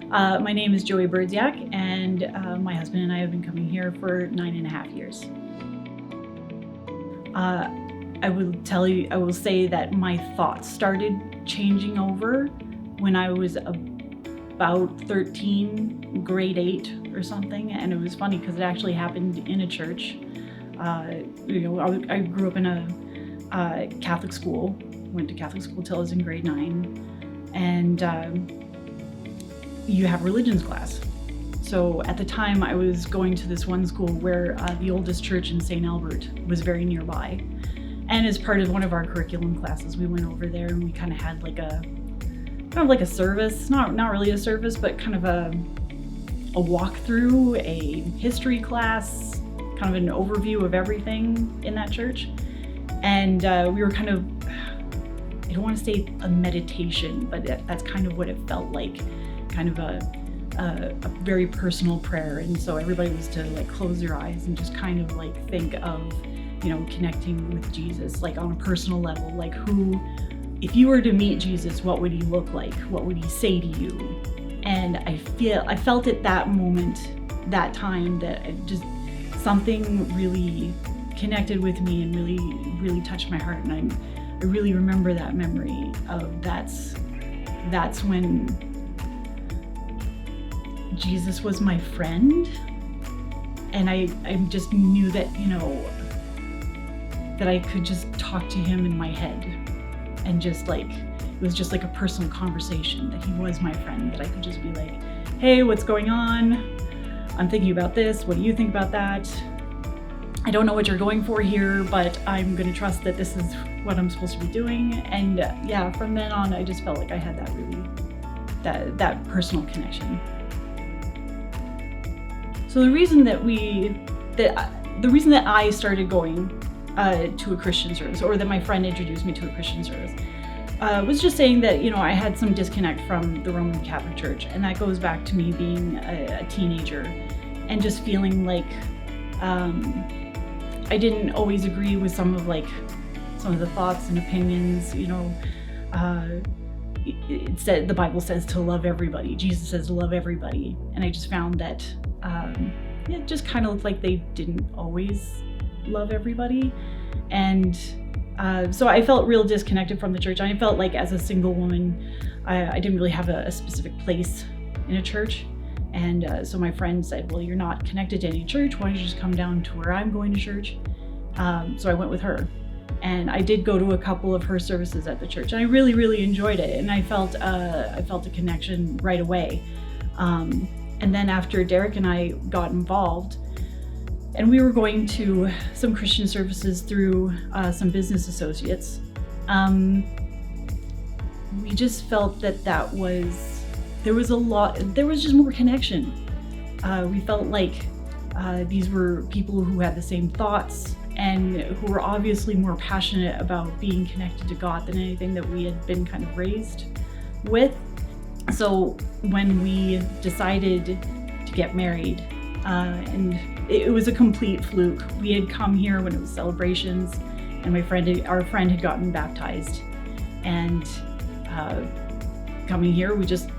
My name is Joey Burdziuk, and my husband and I have been coming here for 9.5 years. I will say that my thoughts started changing over when I was about 13, grade 8 or something, and it was funny because it actually happened in a church. I grew up in a Catholic school, went to Catholic school till I was in grade 9, and you have religions class. So at the time I was going to this one school where the oldest church in St. Albert was very nearby. And as part of one of our curriculum classes, we went over there and we kind of had like a service, not really a service, but kind of a walkthrough, a history class, kind of an overview of everything in that church. And we were kind of, I don't want to say a meditation, but that's kind of what it felt like, kind of a very personal prayer. And so everybody was to like close their eyes and just kind of like think of, connecting with Jesus, like on a personal level, like if you were to meet Jesus, what would he look like? What would he say to you? And I felt at that moment, that time, that something really connected with me and really, really touched my heart. And I really remember that memory of that's when Jesus was my friend. And I just knew that, that I could just talk to him in my head, and it was just like a personal conversation, that he was my friend, that I could just be like, hey, what's going on? I'm thinking about this. What do you think about that? I don't know what you're going for here, but I'm going to trust that this is what I'm supposed to be doing. And from then on, I just felt like I had that personal connection. So the reason that I started going to a Christian service, or that my friend introduced me to a Christian service, was just saying that, I had some disconnect from the Roman Catholic Church. And that goes back to me being a teenager and just feeling like I didn't always agree with some of the thoughts and opinions. It said, the Bible says to love everybody. Jesus says to love everybody. And I just found that it just kind of looked like they didn't always love everybody. And so I felt real disconnected from the church. I felt like as a single woman, I didn't really have a specific place in a church. And so my friend said, well, you're not connected to any church. Why don't you just come down to where I'm going to church? So I went with her. And I did go to a couple of her services at the church. And I really, really enjoyed it. And I felt a connection right away. And then after Derek and I got involved, and we were going to some Christian services through some business associates, we just felt that there was just more connection. We felt like these were people who had the same thoughts and who were obviously more passionate about being connected to God than anything that we had been kind of raised with. So when we decided to get married, and it was a complete fluke. We had come here when it was celebrations, and our friend had gotten baptized. And coming here, we just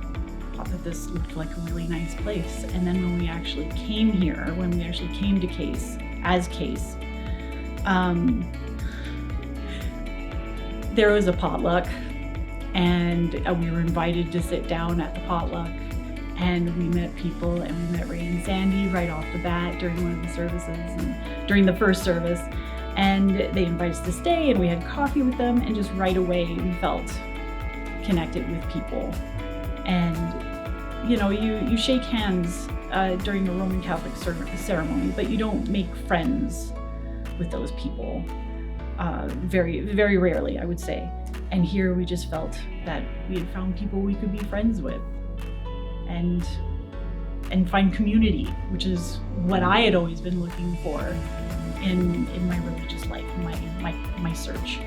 thought that this looked like a really nice place. And then when we actually came to Case, there was a potluck, and we were invited to sit down at the potluck. And we met people, and we met Ray and Sandy right off the bat during one of the services, and during the first service. And they invited us to stay, and we had coffee with them, and just right away we felt connected with people. And you shake hands during a Roman Catholic ceremony, but you don't make friends with those people. Very, very rarely, I would say. And here we just felt that we had found people we could be friends with. And find community, which is what I had always been looking for in my religious life, my search.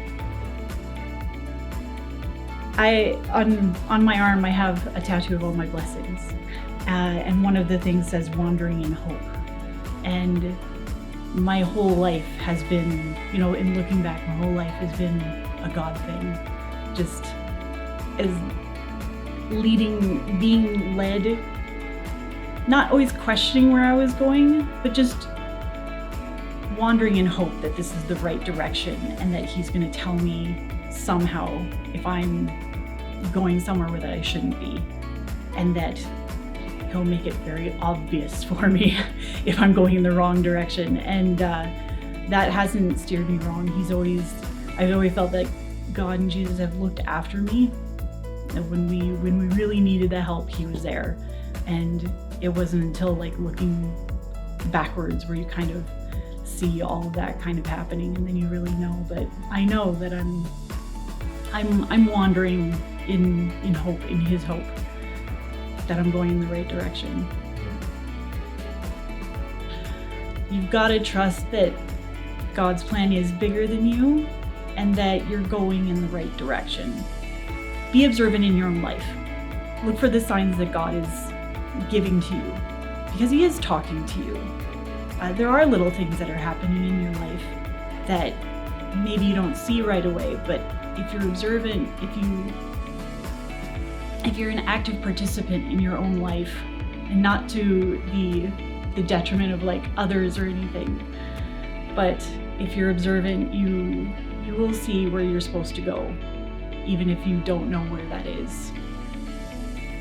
On my arm, I have a tattoo of all my blessings, and one of the things says "Wandering in Hope." And my whole life has been, in looking back, my whole life has been a God thing. Just as being led, not always questioning where I was going, but just wandering in hope that this is the right direction and that he's going to tell me somehow if I'm going somewhere where that I shouldn't be, and that he'll make it very obvious for me if I'm going in the wrong direction. And that hasn't steered me wrong. I've always felt that God and Jesus have looked after me. And when we really needed the help, he was there. And it wasn't until like looking backwards where you kind of see all of that kind of happening, and then you really know. But I know that I'm wandering in hope, in his hope, that I'm going in the right direction. You've got to trust that God's plan is bigger than you and that you're going in the right direction. Be observant in your own life. Look for the signs that God is giving to you, because he is talking to you. There are little things that are happening in your life that maybe you don't see right away, but if you're observant, if you're an active participant in your own life, and not to the detriment of like others or anything, but if you're observant, you will see where you're supposed to go, even if you don't know where that is.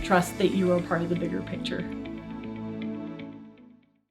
Trust that you are part of the bigger picture.